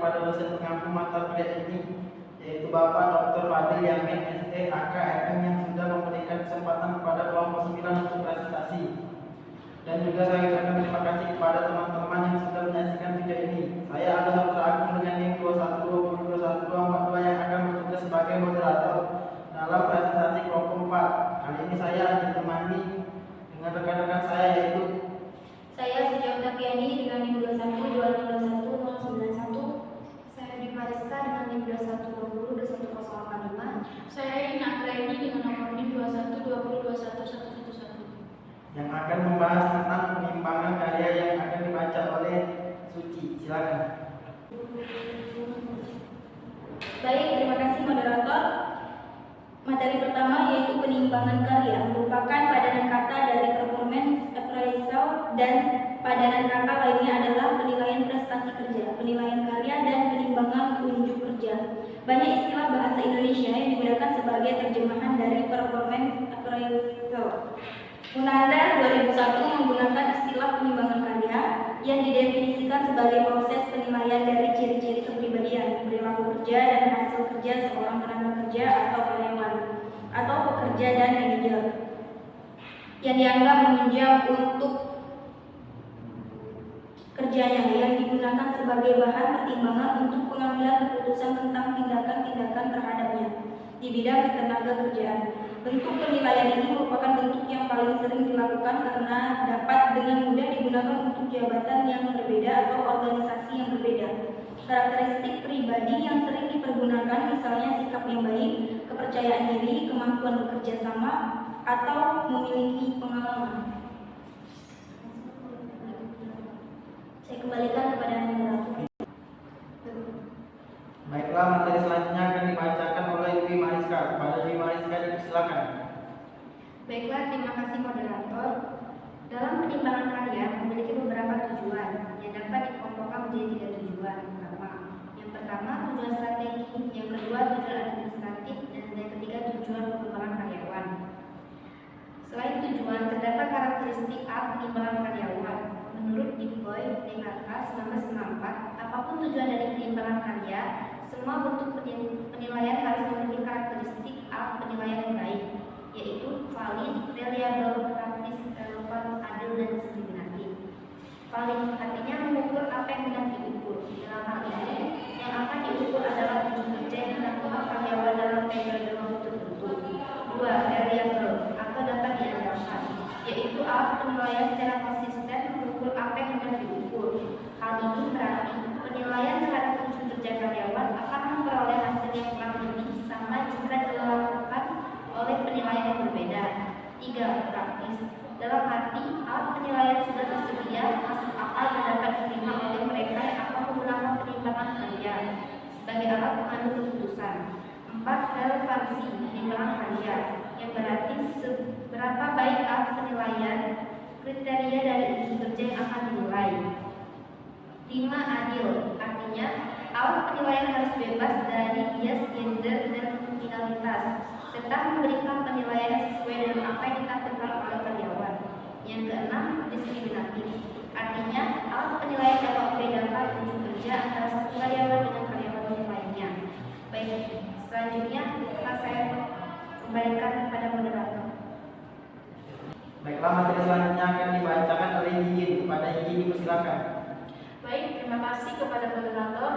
kepada dosen pengampu mata kuliah ini, yaitu Bapak Dr. Fadil Yamin SE AKM yang sudah memberikan kesempatan kepada kelompok 9 untuk presentasi. Dan juga saya ucapkan terima kasih kepada teman-teman yang sudah menyaksikan video ini. Saya Agus Sabtra Agung dengan NIM 21202142 yang akan bertugas sebagai moderator dalam presentasi kelompok 4. Kali ini saya ditemani dengan rekan-rekan saya, yaitu saya Sejauh Tafiani dengan NIM 21202191. Saya Dwi Mariska dengan NIM 21202185. Saya Ina Akraini dengan nomor NIM 2120211111 yang akan membahas tentang penimbangan karya yang akan dibaca oleh Suci. Silakan. Baik, terima kasih moderator. Materi pertama yaitu penimbangan karya, merupakan padanan kata dari performance appraisal, dan padanan kata lainnya adalah penilaian prestasi kerja, penilaian karya, dan penimbangan unjuk kerja. Banyak istilah bahasa Indonesia yang digunakan sebagai terjemahan dari performance appraisal. Munandar 2001 menggunakan istilah penimbangan karya yang didefinisikan sebagai proses penilaian dari ciri-ciri kepribadian, perilaku kerja, dan hasil kerja seorang tenaga kerja atau karyawan, atau pekerja dan manajer, yang dianggap menunjang untuk kerjanya, yang digunakan sebagai bahan pertimbangan untuk pengambilan keputusan tentang tindakan-tindakan terhadapnya di bidang ketenaga kerjaan. Bentuk penilaian ini merupakan bentuk yang paling sering dilakukan karena dapat dengan mudah digunakan untuk jabatan yang berbeda atau organisasi yang berbeda. Karakteristik pribadi yang sering dipergunakan misalnya sikap yang baik, kepercayaan diri, kemampuan bekerja sama, atau memiliki pengalaman. Saya kembalikan kepada moderator. Baiklah, materi selanjutnya akan dibacakan oleh Dwi Mariska. Kepada Dwi Mariska dipersilakan. Baiklah, terima kasih moderator. Dalam penimbangan karya memiliki beberapa tujuan yang dapat dikelompokkan menjadi 3 tujuan utama. Yang pertama, tujuan strategi, yang kedua tujuan administratif, dan yang ketiga tujuan pengembangan karyawan. Selain tujuan, terdapat karakteristik A penimbangan karyawan. Menurut Diploy DKK 1994, apapun tujuan dari penimbangan karya, semua bentuk penilaian harus memiliki karakteristik A penilaian yang baik, yaitu valid, reliable, praktis, relevan, adil, dan diskriminatif. Valid artinya mengukur apa yang hendak diukur. Dalam hal ini, yang akan diukur adalah unjuk kerja yang dilakukan karyawan dalam periode waktu tertentu. 2. Reliable atau dapat diandalkan, yaitu alat penilaian secara konsisten mengukur apa yang hendak diukur. Hal ini berarti penilaian terhadap unjuk kerja karyawan akan memperoleh hasil yang kurang lebih sama jika dilakukan oleh penilaian yang berbeda. 3. Praktis, dalam arti alat penilaian sudah tersedia, masuk akal dan dapat diterima oleh mereka yang akan menggunakan penimbangan karya sebagai alat mengambil keputusan. 4. Relevansi penimbangan karya, yang berarti seberapa baik alat penilaian kriteria dari unjuk kerja yang akan dinilai. 5. Adil, artinya alat penilaian harus bebas dari bias gender dan kriminalitas, serta memberikan penilaian yang sesuai dengan apa yang ditampilkan oleh karyawan. Yang keenam, diskriminatif, artinya alat penilaian dapat membedakan unjuk kerja antara satu karyawan dengan karyawan yang lainnya. Baik, selanjutnya saya kembalikan kepada moderator. Baiklah, materi selanjutnya akan dibacakan oleh Yijin. Kepada Yijin dipersilakan. Baik, terima kasih kepada moderator.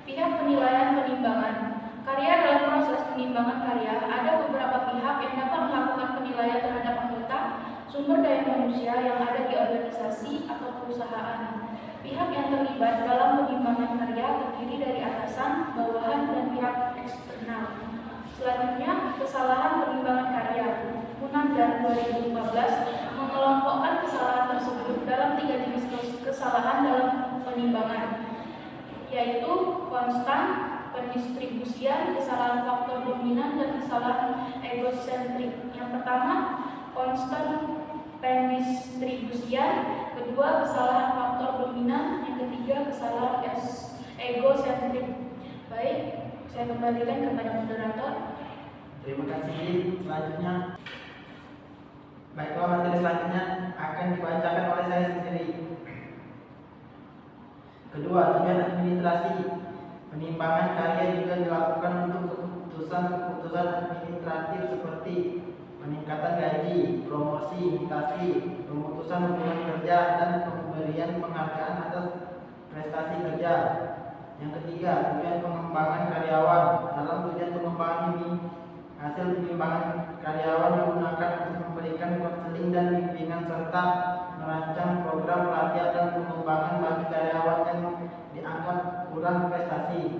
Pihak penilaian penimbangan karya. Dalam proses penimbangan karya, ada beberapa pihak yang dapat melakukan penilaian terhadap anggota sumber daya manusia yang ada di organisasi atau perusahaan. Pihak yang terlibat dalam penimbangan karya terdiri dari atasan, bawahan, dan pihak eksternal. Selanjutnya, kesalahan penimbangan karya. Munandar 2015 mengelompokkan kesalahan tersebut dalam 3 jenis kesalahan dalam penimbangan, yaitu konstan, pendistribusian, kesalahan faktor dominan, dan kesalahan egosentrik. Yang pertama, konstan pendistribusian, kedua kesalahan faktor dominan, yang ketiga kesalahan egosentrik. Baik, saya kembalikan kepada moderator. Terima kasih. Selanjutnya, baiklah, materi selanjutnya akan dibacakan oleh saya sendiri. Kedua, tujuan administrasi, Penimbangan karya juga dilakukan untuk keputusan-keputusan administratif seperti peningkatan gaji, promosi, mutasi, pemutusan hubungan kerja, dan pemberian penghargaan atas prestasi kerja. Yang ketiga, tujuan pengembangan karyawan. Dalam tujuan pengembangan ini, hasil penimbangan karyawan digunakan untuk memberikan konseling dan bimbingan serta merancang program pelatihan dan pengembangan bagi karyawan yang dianggap kurang prestasi.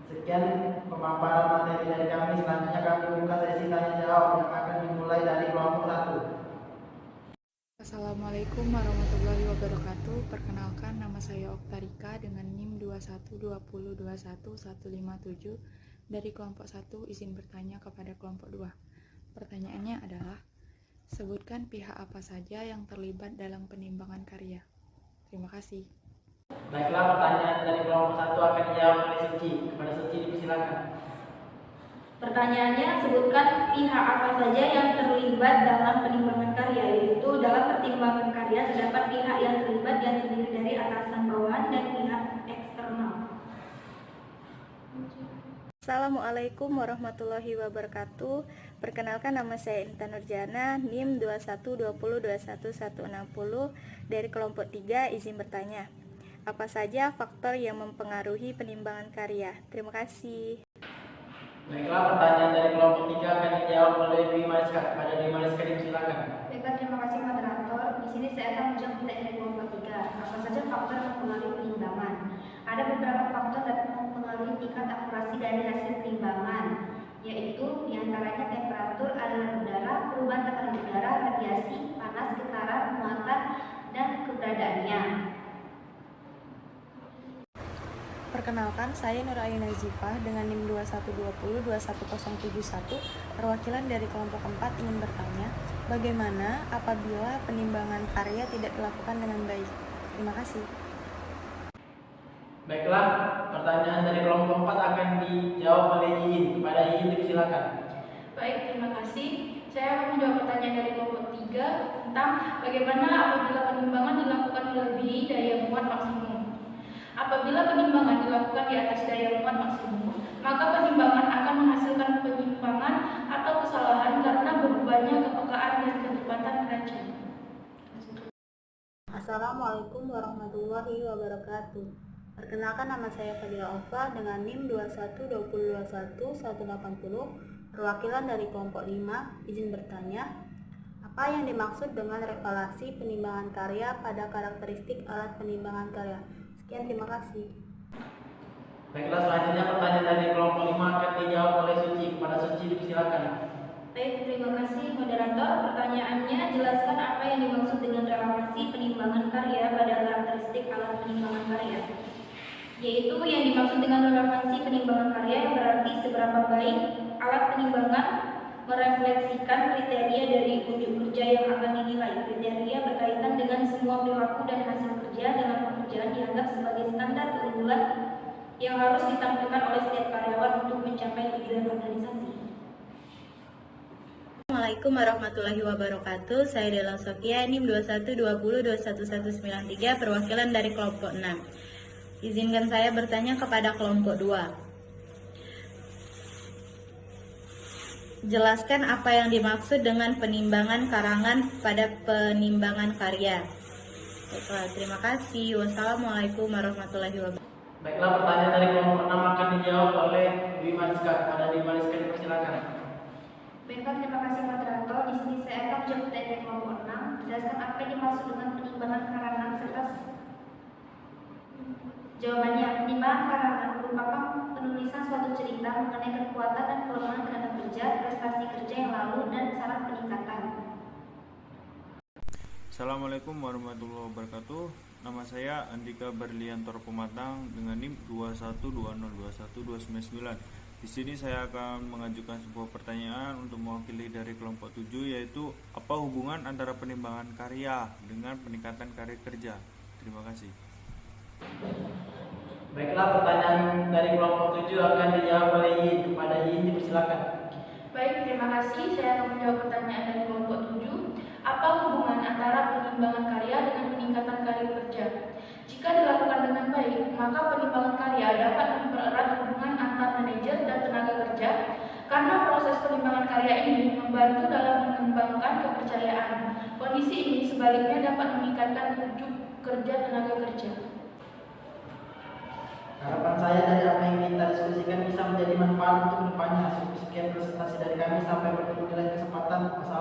Sekian pemaparan materi dari kami. Selanjutnya kami buka sesi tanya jawab yang akan dimulai dari kelompok 1. Assalamualaikum warahmatullahi wabarakatuh. Perkenalkan, nama saya Oktarika dengan NIM 2120211157 dari kelompok 1. Izin bertanya kepada kelompok 2. Pertanyaannya adalah, sebutkan pihak apa saja yang terlibat dalam penimbangan karya. Terima kasih. Baiklah, pertanyaan dari kelompok 1 akan dijawab oleh Suci. Kepada Suci dipersilakan. Pertanyaannya, sebutkan pihak apa saja yang terlibat dalam penimbangan karya, yaitu dalam pertimbangan karya terdapat pihak yang terlibat yang terdiri dari atasan, bawahan, dan pihak eksternal. Assalamualaikum warahmatullahi wabarakatuh. Perkenalkan, nama saya Intan Nurjana, NIM 2120211160 dari kelompok 3. Izin bertanya, apa saja faktor yang mempengaruhi penimbangan karya? Terima kasih. Baiklah, pertanyaan dari kelompok 3 akan dijawab oleh Dwi Mariska. Kepada Dwi Mariska dipersilakan. Baiklah, terima kasih moderator. Di sini saya akan menjawab pertanyaan dari kelompok 3. Apa saja faktor yang mempengaruhi penimbangan? Ada beberapa faktor dapat mempengaruhi tingkat akurasi dari hasil penimbangan, yaitu diantaranya temperatur aliran udara, perubahan tekanan udara, radiasi, panas, getaran, muatan, dan keberadaannya. Perkenalkan, saya Nur Ayu Nazifah dengan NIM 2120211071, perwakilan dari kelompok 4 ingin bertanya, bagaimana apabila penimbangan karya tidak dilakukan dengan baik? Terima kasih. Baiklah, pertanyaan dari kelompok 4 akan dijawab oleh Iin. Kepada Iin dipersilakan. Baik, terima kasih. Saya akan menjawab pertanyaan dari kelompok 3 tentang bagaimana apabila penimbangan dilakukan melebihi daya muat maksimum. Apabila penimbangan dilakukan di atas daya muat maksimum, maka penimbangan akan menghasilkan penyimpangan atau kesalahan karena berubahnya kepekaan dan kecepatan racun. Assalamualaikum warahmatullahi wabarakatuh. Perkenalkan, nama saya Fadila Alfa dengan NIM 2120211180, perwakilan dari kelompok 5. Izin bertanya, apa yang dimaksud dengan revaluasi penimbangan karya pada karakteristik alat penimbangan karya? Sekian, terima kasih. Baiklah, selanjutnya pertanyaan dari kelompok 5 akan dijawab oleh Suci. Kepada Suci dipersilakan. Baik, terima kasih moderator. Pertanyaannya, jelaskan apa yang dimaksud dengan revaluasi penimbangan karya pada karakteristik alat penimbangan karya. Yaitu yang dimaksud dengan relevansi penimbangan karya yang berarti seberapa baik alat penimbangan merefleksikan kriteria dari unjuk kerja yang akan dinilai. Kriteria berkaitan dengan semua perilaku dan hasil kerja dalam pekerjaan dianggap sebagai standar keunggulan yang harus ditampilkan oleh setiap karyawan untuk mencapai tujuan organisasi. Assalamualaikum warahmatullahi wabarakatuh. Saya Dela Sofia, NIM 2120211193, perwakilan dari kelompok 6. Izinkan saya bertanya kepada kelompok 2. Jelaskan apa yang dimaksud dengan penimbangan karangan pada penimbangan karya. Baiklah, terima kasih. Wassalamualaikum warahmatullahi wabarakatuh. Baiklah, pertanyaan dari kelompok 6 akan dijawab oleh Dwi Mariska. Kepada Dwi Mariska dipersilakan. Baiklah, terima kasih moderator. Di sini saya akan menjawab pertanyaan dari kelompok 6. Jelaskan apa yang dimaksud dengan penimbangan karangan serta jawabannya. Penimbangan karangan merupakan penulisan suatu cerita mengenai kekuatan dan kelemahan tenaga kerja, prestasi kerja yang lalu, dan saran peningkatan. Assalamualaikum warahmatullahi wabarakatuh. Nama saya Andika Berliantor Pematang dengan NIM 21202129. Di sini saya akan mengajukan sebuah pertanyaan untuk mewakili dari kelompok 7, yaitu apa hubungan antara penimbangan karya dengan peningkatan karir kerja? Terima kasih. Baiklah, pertanyaan dari kelompok 7 akan dijawab oleh Iin. Kepada Iin dipersilakan. Baik, terima kasih. Saya akan menjawab pertanyaan dari kelompok 7. Apa hubungan antara penimbangan karya dengan peningkatan karir kerja? Jika dilakukan dengan baik, maka penimbangan karya dapat mempererat hubungan antar manajer dan tenaga kerja karena proses penimbangan karya ini membantu dalam mengembangkan kepercayaan. Kondisi ini sebaliknya dapat meningkatkan mutu kerja tenaga kerja. Harapan saya dari apa yang kita diskusikan bisa menjadi manfaat untuk kedepannya. Sekian presentasi dari kami, sampai bertemu di lain kesempatan. Wassalamualaikum.